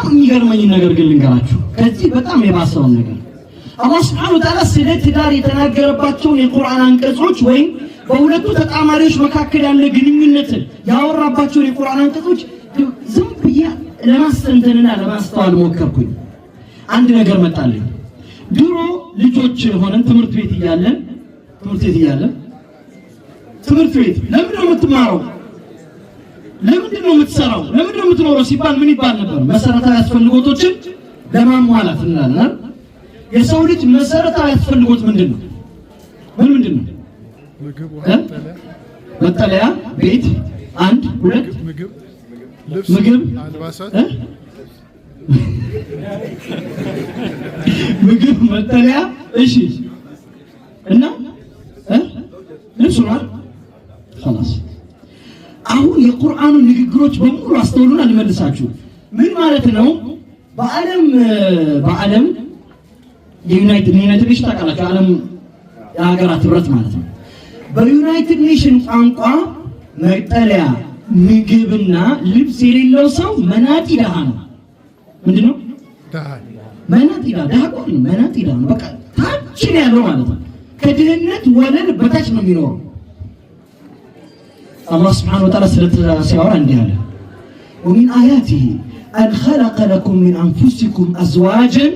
በጣም የሚገርመኝ ነገር ግን ልንገራችሁ ከዚህ በጣም የባሰው ነገር አላህ Subhanahu Wa Ta'ala ስለ ትዳር የተናገረባቸውን የቁርአን አንቀጾች ወይም በሁለቱ ተጣማሪዎች መካከል ያለ ግንኙነትን ያወራባቸውን የቁርአን አንቀጾች ዝም ብዬ ለማስተንተንና ለማስተዋል ሞከርኩኝ አንድ ነገር መጣልኝ ድሮ ልጆች ሆነን ትምህርት ቤት እያለን ትምህርት ቤት ለምን ነው የምትማረው ለምን ነው የምትሰራው ለምን ነው የምትኖረው ሲባል ምን ይባል ነበር መሰረታዊ አስፈልጎቶችን ለማሟላት እንላለን የሰው ልጅ መሰረታዊ አስፈልጎት ምንድነው ምንድነው መጠለያ ቤት አንድ ሁለት ምግብ አልባሳት ምግብ መጠለያ እሺ እና ልብስ ነው خلاص አሁን የቁርአኑ ንግግሮች በሙሉ አስተውሉና ልመልሳችሁ ምን ማለት ነው በዓለም የዩናይትድ ኔሽን ታውቃላችሁ ዓለም የሀገራት ህብረት ማለት ነው በዩናይትድ ኔሽን ቋንቋ መጠለያ ምግብና ልብስ የሌለው ሰው መናጢ ደሃ ነው ምንድነው መናጢ ደሃ ነው በቃ ታች ያለው ማለት ነው ከድህነት ወለል በታች ነው የሚኖረው الله سبحانه وتعالى سيورا عندنا ومن آياته أن خلق لكم من أنفسكم أزواجا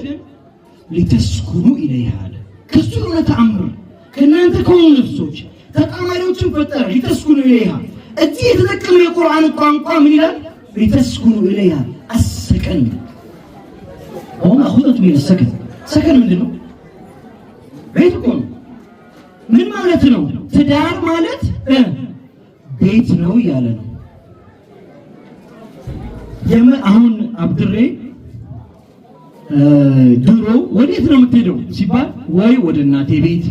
لتسكنوا إليها كسروا نتعمر كنا نتكون نفسوج تتعملوا تنفتر لتسكنوا إليها أدي يتذكر من القرآن القرآن من إله لتسكنوا إليها السكن وما أخذت من السكن سكن من دنو بيتكم من مالتنا تدار مالت ቤት ነው ያለ ነው አሁን አብድሬ ድሮ ወዴት ነው የምትሄደው ሲባል ወይ ወደ እናቴ ቤት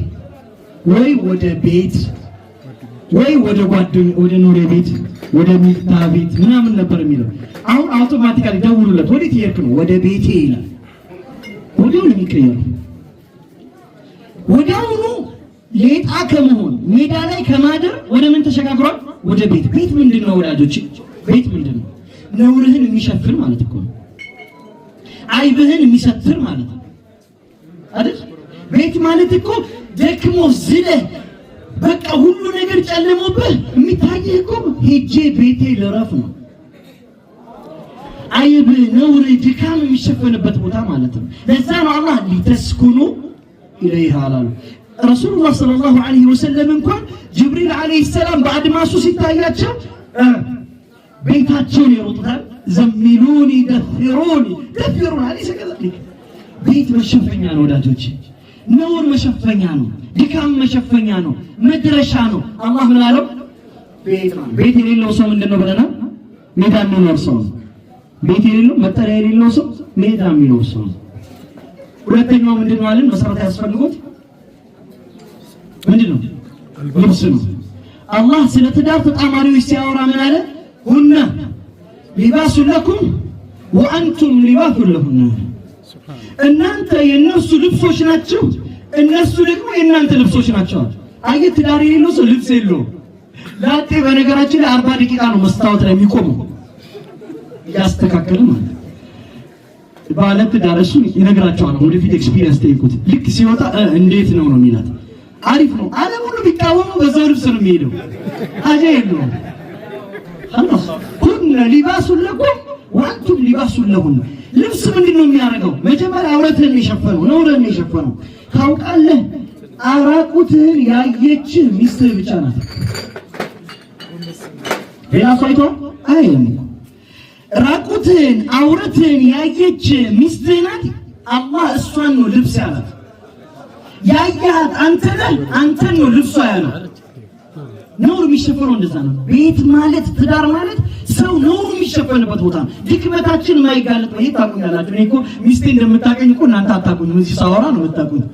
ወይ ወደ ቤት ወይ ወደ ጓደኞ ወደ ኑሬ ቤት ወደ ሚፍታ ቤት ምናምን ነበር የሚለው አሁን አውቶማቲካሊ ደውሉለት ወዴት እየሄድክ ነው ወደ ቤቴ ይላል ወዲያው ነው የሚቀየረው ወዲያውኑ ሌጣ ከመሆን ሜዳ ላይ ከማደር ወደ ምን ተሸጋግሯል ወደ ቤት ምንድነው ወዳጆች ቤት ምንድነው ነውርህን የሚሸፍን ማለት እኮ ነው አይብህን የሚሰትር ማለት ነው አይደል ቤት ማለት እኮ ደክሞ ዝለ በቃ ሁሉ ነገር ጨለሞብህ የሚታየህ እኮ ሄጄ ቤቴ ልረፍ ነው አይብ ነውር ድካም የሚሸፈንበት ቦታ ማለት ነው ለዛ ነው አላህ ሊተስኩኑ ኢለይሃ አላሉ ረሱሉላህ ሰለላሁ ዐለይሂ ወሰለም እንኳን ጅብሪል ዐለይሂ ሰላም በአድማሱ ሲታያቸው ቤታቸውን ይሮጡታል ዘሚሉኒ ደፍሩኒ አለይሂ ሰላም ቤት መሸፈኛ ነው ወዳጆች ነውር መሸፈኛ ነው ድካም መሸፈኛ ነው መድረሻ ነው አላህ ምን አለው ቤት የሌለው ሰው ምንድነው ብለናል ሜዳ የሚኖር ሰው ቤት የሌለው መጠለያ የሌለው ሰው ሜዳ የሚኖር ሰው ሁለተኛው ምንድነው አለን መሰረታዊ ያስፈልጉት ምንድነው ልብስ ነው አላህ ስለ ትዳር ተጣማሪዎች ሲያወራ ምን አለ ሁና ሊባሱ ለኩም ወአንቱም ሊባሱ ለሁና እናንተ የነሱ ልብሶች ናቸው እነሱ ደግሞ የናንተ ልብሶች ናቸው አየህ ትዳር የሌለው ሰው ልብስ የለው ላጤ በነገራችን ላይ 40 ደቂቃ ነው መስታወት ላይ የሚቆመው ያስተካከለ ማለት ባለ ትዳር እሱ ይነግራቸዋል ወደፊት ኤክስፒሪየንስ ጠይቁት ልክ ሲወጣ እንዴት ነው የሚላት አሪፍ ነው ዓለም ሁሉ ቢቃወሙ በዛው ልብስ ነው የሚሄደው አጀብ ነው خلاص كنا لباس لكم وانتم لباس لهم ልብስ ምንድነው የሚያደርገው መጀመሪያ አውረትን የሚሸፈነው ነውርን የሚሸፈነው ታውቃለህ አራቁትን ያየች ሚስት ብቻ ናት ሌላ ሰው አይም ራቁትን አውረትን ያየች ሚስት ናት አላህ እሷን ነው ልብስ ያላት ያያት አንተ ነው ልብሷ ያለው ነውር የሚሸፈነው እንደዛ ነው ቤት ማለት ትዳር ማለት ሰው ነውር የሚሸፈንበት ቦታ ነው ድክመታችን ማይጋለጥ ነው ይሄ ታውቁኛላችሁ እኔ እኮ ሚስቴ እንደምታቀኝ እኮ እናንተ አታውቁኝ እዚህ ሳወራ ነው የምታውቁኝ